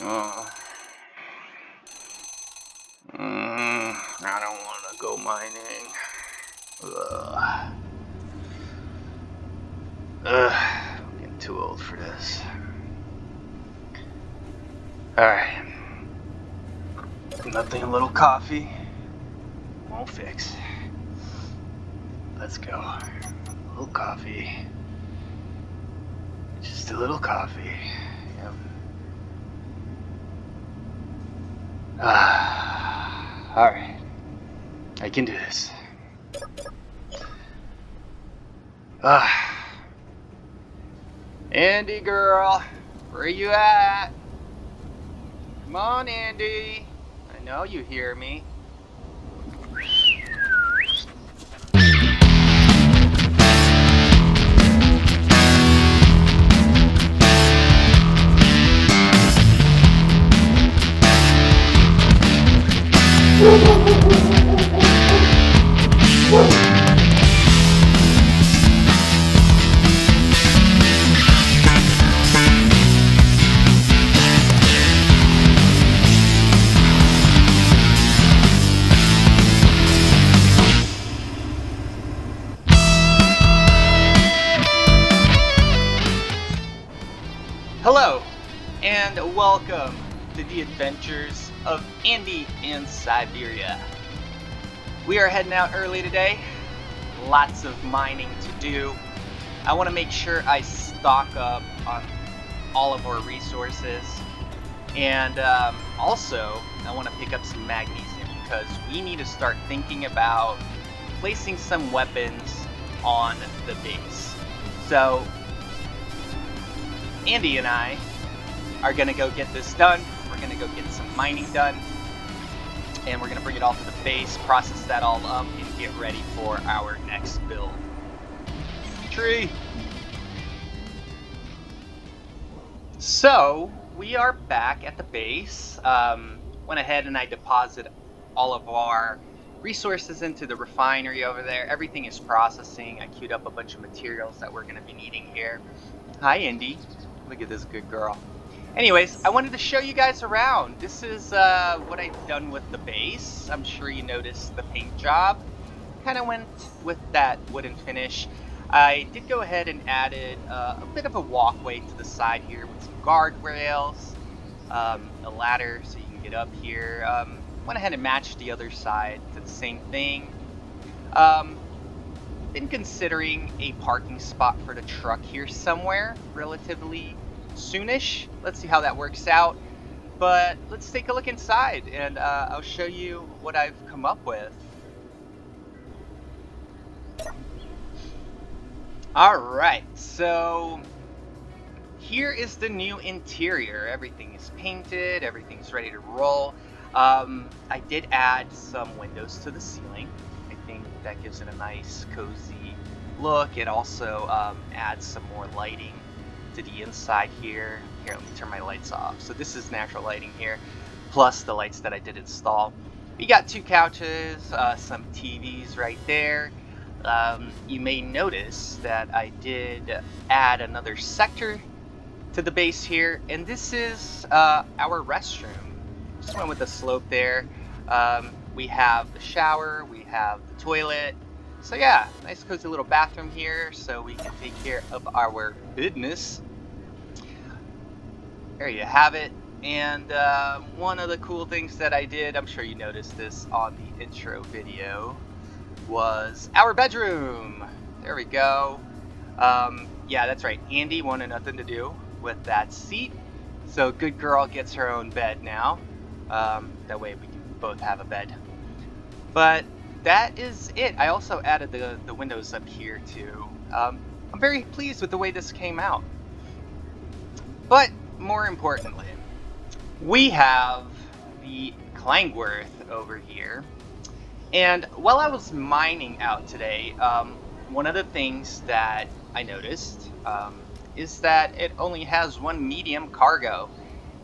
Oh. I don't want to go mining. I'm getting too old for this. Alright. Nothing a little coffee won't fix. Let's go. A little coffee. Just a little coffee. Yep. Alright. I can do this. Andy girl, where you at? Come on, Andy. I know you hear me. Hello, and welcome to the adventures of Andi and Syberiah. We are heading out early today. Lots of mining to do. I want to make sure I stock up on all of our resources. And also, I want to pick up some magnesium because we need to start thinking about placing some weapons on the base. So, Andi and I are going to go get this done. We're going to go get some mining done. And we're going to bring it all to the base, process that all up, and get ready for our next build. Tree! So, we are back at the base. Went ahead and I deposited all of our resources into the refinery over there. Everything is processing. I queued up a bunch of materials that we're going to be needing here. Hi, Andi. Look at this good girl. Anyways, I wanted to show you guys around. This is what I've done with the base. I'm sure you noticed the paint job. Kind of went with that wooden finish. I did go ahead and added a bit of a walkway to the side here with some guardrails, a ladder so you can get up here. Went ahead and matched the other side to the same thing. Been considering a parking spot for the truck here somewhere relatively soonish. Let's see how that works out. But let's take a look inside and I'll show you what I've come up with. Alright, so here is the new interior. Everything is painted, everything's ready to roll. I did add some windows to the ceiling. I think that gives it a nice cozy look. It also adds some more lighting to the inside here. Here, let me turn my lights off. So this is natural lighting here, plus the lights that I did install. We got two couches, some TVs right there. You may notice that I did add another sector to the base here, and this is our restroom. Just went with the slope there. We have the shower, we have the toilet. So yeah, nice cozy little bathroom here so we can take care of our business. There you have it. And one of the cool things that I did, I'm sure you noticed this on the intro video, was our bedroom. There we go. Yeah, that's right. Andi wanted nothing to do with that seat. So good girl gets her own bed now. That way we can both have a bed. But that is it. I also added the windows up here too. I'm very pleased with the way this came out. But more importantly, we have the Klangworth over here. And while I was mining out today, one of the things that I noticed is that it only has one medium cargo.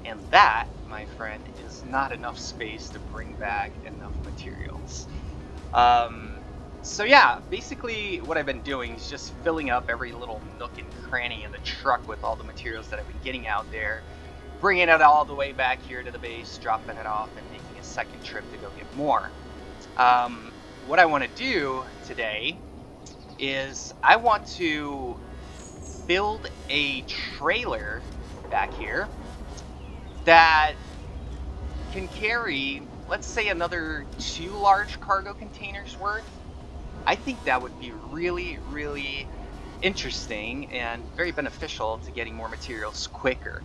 And that, my friend, is not enough space to bring back enough materials. So yeah, basically what I've been doing is just filling up every little nook and cranny in the truck with all the materials that I've been getting out there, bringing it all the way back here to the base, dropping it off, and making a second trip to go get more. What I want to do today is I want to build a trailer back here that can carry, let's say, another 2 large cargo containers worth. I think that would be really, really interesting and very beneficial to getting more materials quicker.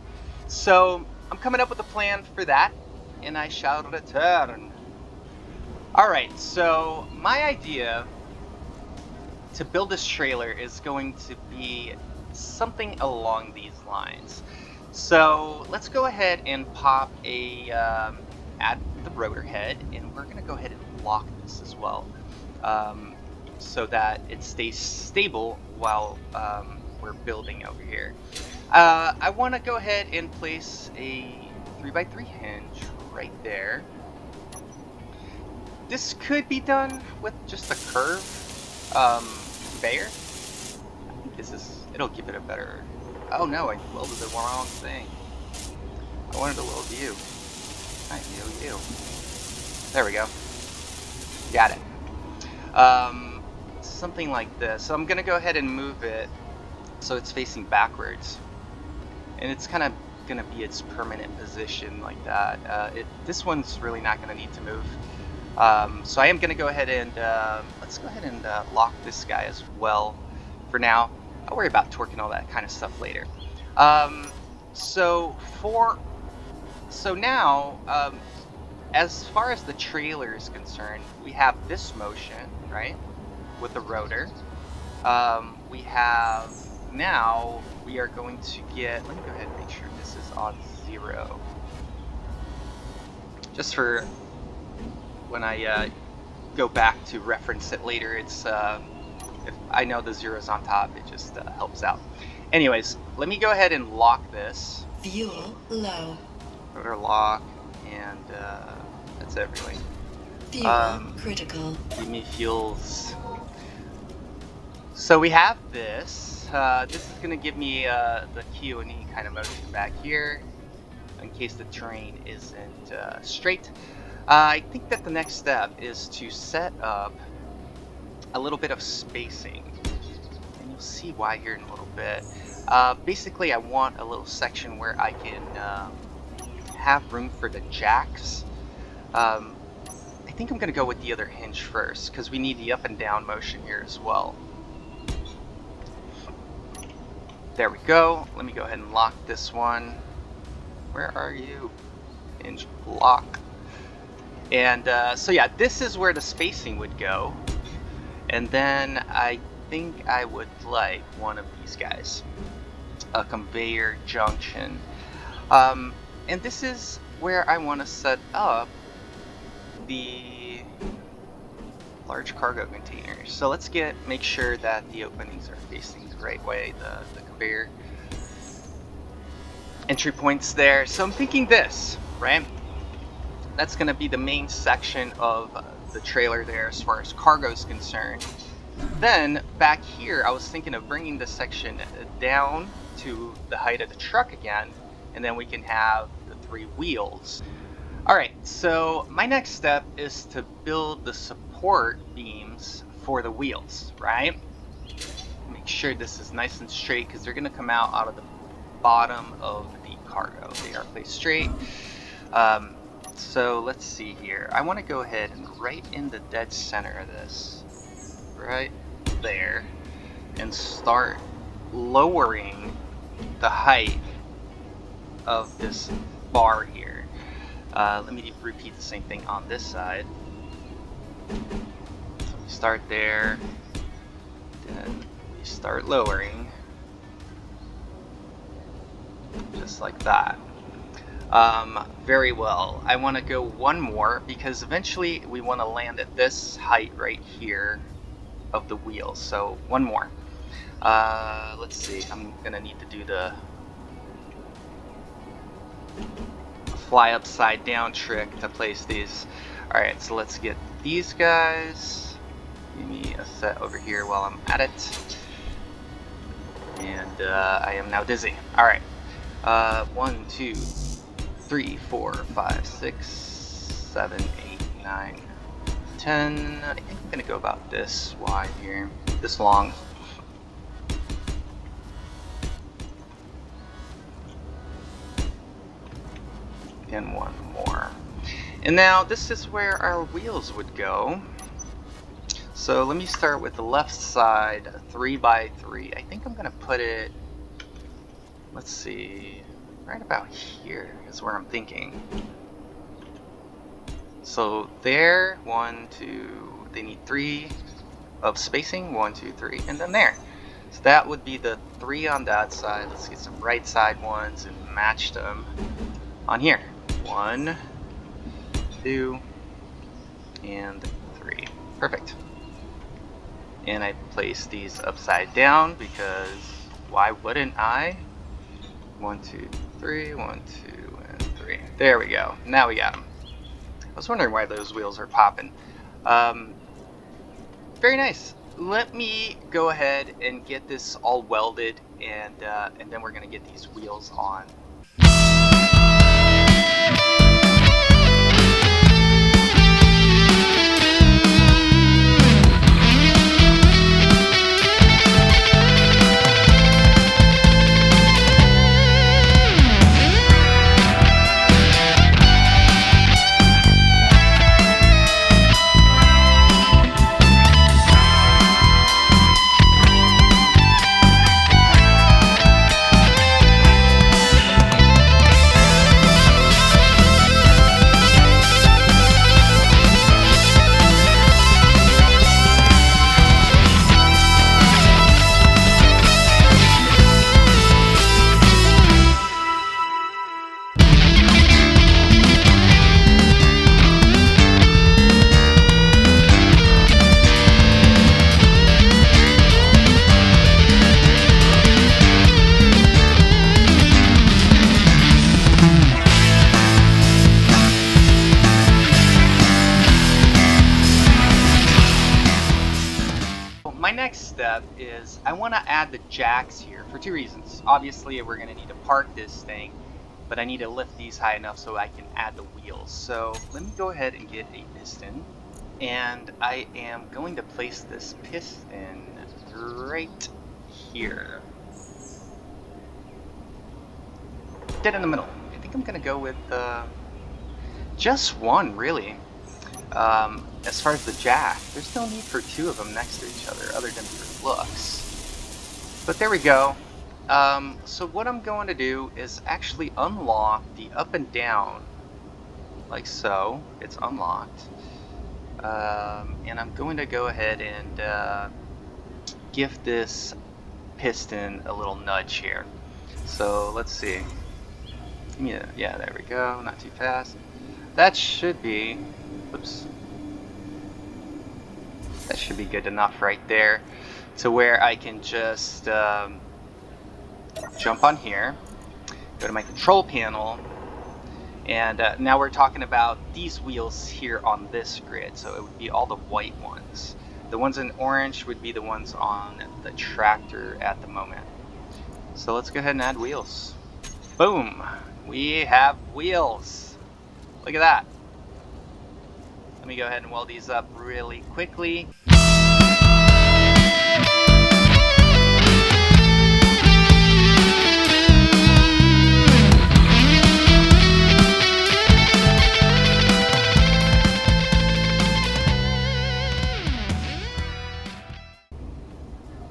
So I'm coming up with a plan for that, and I shall return. All right, so my idea to build this trailer is going to be something along these lines. So let's go ahead and pop a add the rotor head, and we're going to go ahead and lock this as well, so that it stays stable while we're building over here. I want to go ahead and place a 3x3 hinge right there. This could be done with just a curve conveyor. I think it'll give it a better. Oh no, I welded the wrong thing. I wanted a little view. Not you. There we go. Got it. Something like this. So I'm gonna go ahead and move it so it's facing backwards, and it's kind of gonna be its permanent position like that. This one's really not gonna need to move. So I am gonna go ahead and let's go ahead and lock this guy as well for now. I'll worry about torquing all that kind of stuff later. So now, as far as the trailer is concerned, we have this motion, right, with the rotor. We are going to get, let me go ahead and make sure this is on 0. Just for when I go back to reference it later, it's if I know the 0 is on top, it just helps out. Anyways, let me go ahead and lock this. Fuel low. Rotor lock, and that's it really. Fuel critical. Give me fuels. So we have this. This is going to give me the Q and E kind of motion back here, in case the terrain isn't straight. I think that the next step is to set up a little bit of spacing, and you'll see why here in a little bit. Basically, I want a little section where I can have room for the jacks. I think I'm going to go with the other hinge first, because we need the up and down motion here as well. There we go. Let me go ahead and lock this one. Where are you? Hinge lock. And so yeah, this is where the spacing would go. And then I think I would like one of these guys, a conveyor junction. And this is where I want to set up the large cargo containers. So let's make sure that the openings are facing the right way, the conveyor entry points there. So I'm thinking this, right? That's going to be the main section of the trailer there as far as cargo is concerned. Then back here, I was thinking of bringing this section down to the height of the truck again, and then we can have the 3 wheels. Alright, so my next step is to build the support beams for the wheels, right? Make sure this is nice and straight, because they're going to come out of the bottom of the cargo. They are placed straight. So let's see here. I want to go ahead and right in the dead center of this, right there, and start lowering the height of this bar here. Let me repeat the same thing on this side. So we start there, then we start lowering, just like that. Very well. I want to go one more, because eventually we want to land at this height right here of the wheels. So one more. Let's see. I'm gonna need to do the fly upside down trick to place these. Alright, so let's get these guys. Give me a set over here while I'm at it. And I am now dizzy. Alright. 1, 2, 3, 4, 5, 6, 7, 8, 9, 10. I think I'm gonna go about this wide here, this long. And one more. And now this is where our wheels would go. So let me start with the left side, 3 by 3. I think I'm gonna put it, let's see, right about here is where I'm thinking. So there, 1, 2, they need 3 of spacing, 1, 2, 3, and then there. So that would be the 3 on that side. Let's get some right side ones and match them on here. 1, 2, and 3. Perfect. And I place these upside down because why wouldn't I? 1, 2, 3, 1, 2, and 3. There we go. Now we got them. I was wondering why those wheels are popping. Very nice. Let me go ahead and get this all welded, and then we're gonna get these wheels on. My next step is I want to add the jacks here for 2 reasons. Obviously, we're going to need to park this thing, but I need to lift these high enough so I can add the wheels. So let me go ahead and get a piston, and I am going to place this piston right here, dead in the middle. I think I'm going to go with just one, really. As far as the jack, there's no need for 2 of them next to each other other than for looks. But there we go. So what I'm going to do is actually unlock the up and down, like so. It's unlocked. And I'm going to go ahead and give this piston a little nudge here. So let's see. Yeah, there we go. Not too fast. That should be, whoops. That should be good enough right there to where I can just jump on here, go to my control panel, and now we're talking about these wheels here on this grid. So it would be all the white ones. The ones in orange would be the ones on the tractor at the moment. So let's go ahead and add wheels. Boom! We have wheels. Look at that. Let me go ahead and weld these up really quickly.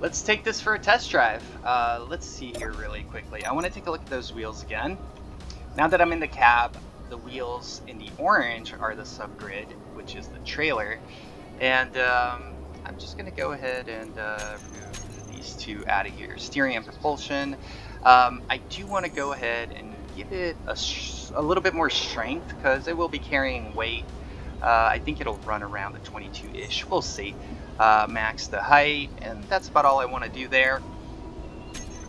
Let's take this for a test drive. Let's see here really quickly. I want to take a look at those wheels again. Now that I'm in the cab, the wheels in the orange are the subgrid, which is the trailer. And I'm just going to go ahead and remove these 2 out of here. Steering and propulsion. I do want to go ahead and give it a little bit more strength because it will be carrying weight. I think it'll run around the 22-ish. We'll see. Max the height, and that's about all I want to do there.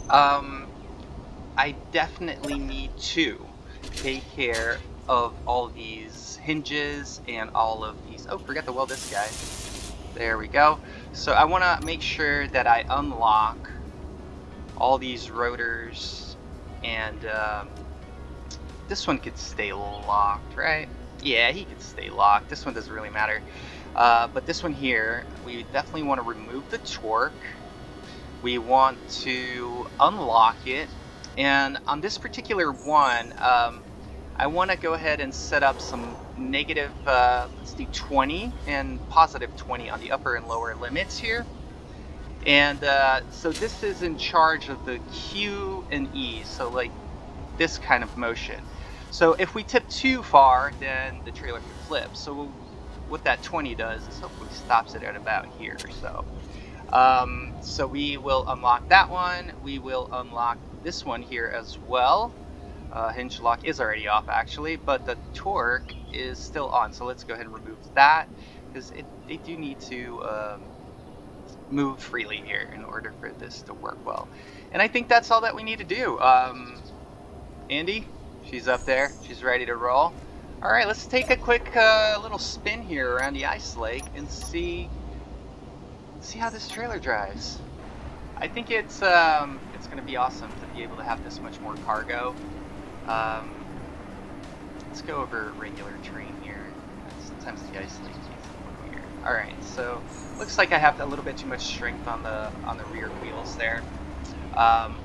I definitely need to take care of all these hinges and all of these. Oh, forgot to weld this guy. There we go. So I want to make sure that I unlock all these rotors and This one could stay locked, right? Yeah, he could stay locked. This one doesn't really matter. But this one here, we definitely want to remove the torque. We want to unlock it. And on this particular one, I want to go ahead and set up some negative, let's do 20 and positive 20 on the upper and lower limits here. And so this is in charge of the Q and E, so like this kind of motion. So if we tip too far, then the trailer could flip. So what that 20 does is hopefully stops it at about here. So we will unlock that one. We will unlock this one here as well. Hinge lock is already off actually, but the torque is still on. So let's go ahead and remove that because they do need to move freely here in order for this to work well. And I think that's all that we need to do. Andy, she's up there. She's ready to roll. All right, let's take a quick little spin here around the ice lake and see how this trailer drives. I think it's going to be awesome to be able to have this much more cargo. Let's go over regular terrain here. Sometimes the ice lake is a little weird. All right, so looks like I have a little bit too much strength on the rear wheels there.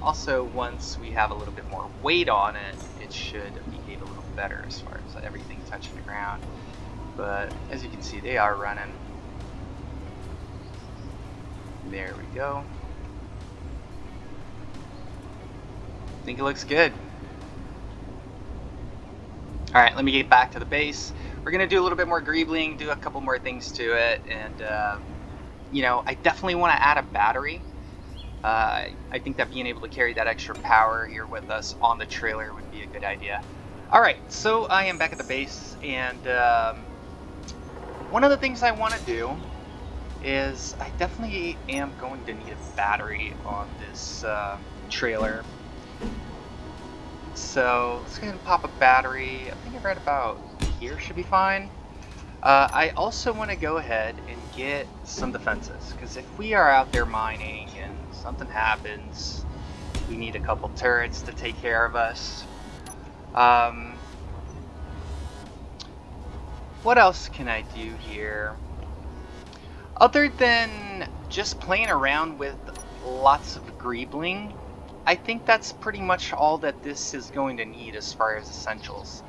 Also, once we have a little bit more weight on it, it should behave a little better as far as everything touching the ground. But as you can see, they are running. There we go. I think it looks good. All right, let me get back to the base. We're gonna do a little bit more greebling, do a couple more things to it, and you know, I definitely want to add a battery. I think that being able to carry that extra power here with us on the trailer would be a good idea. All right, so I am back at the base, and one of the things I want to do is I definitely am going to need a battery on this trailer. So let's go ahead and pop a battery. I think right about here should be fine. I also want to go ahead and get some defenses, because if we are out there mining and something happens, we need a couple turrets to take care of us. What else can I do here? Other than just playing around with lots of greebling, I think that's pretty much all that this is going to need as far as essentials.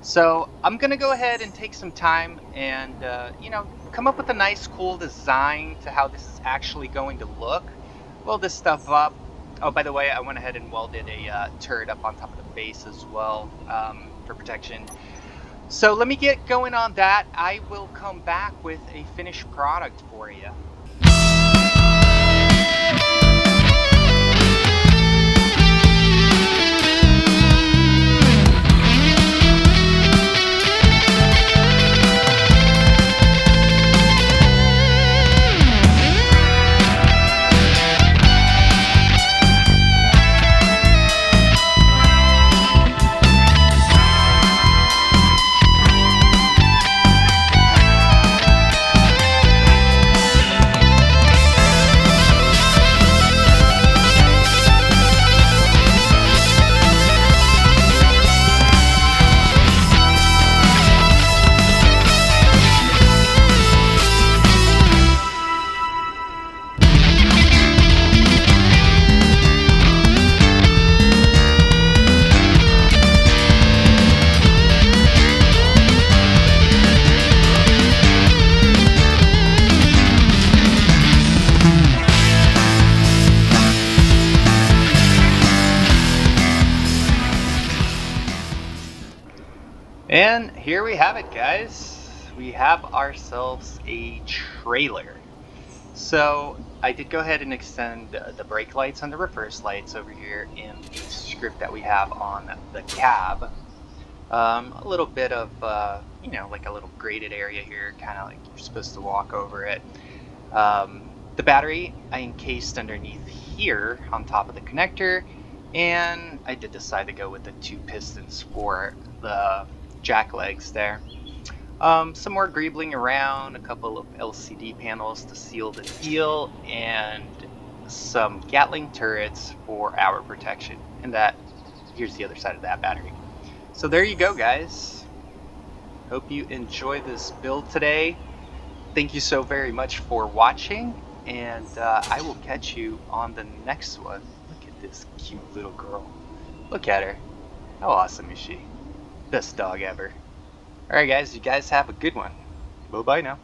So I'm gonna go ahead and take some time and you know, come up with a nice cool design to how this is actually going to look. Weld this stuff up. Oh, by the way, I went ahead and welded a turret up on top of the base as well for protection. So let me get going on that. I will come back with a finished product for you. And here we have it, guys. We have ourselves a trailer. So I did go ahead and extend the brake lights and the reverse lights over here in the script that we have on the cab. A little bit of, you know, like a little graded area here, kind of like you're supposed to walk over it. The battery I encased underneath here on top of the connector, and I did decide to go with the 2 pistons for the jack legs there. Some more greebling around, a couple of LCD panels to seal the deal, and some Gatling turrets for our protection. And that, here's the other side of that battery. So there you go, guys. Hope you enjoy this build today. Thank you so very much for watching, and I will catch you on the next one. Look at this cute little girl. Look at her. How awesome is she? Best dog ever. Alright guys, you guys have a good one. Bye-bye now.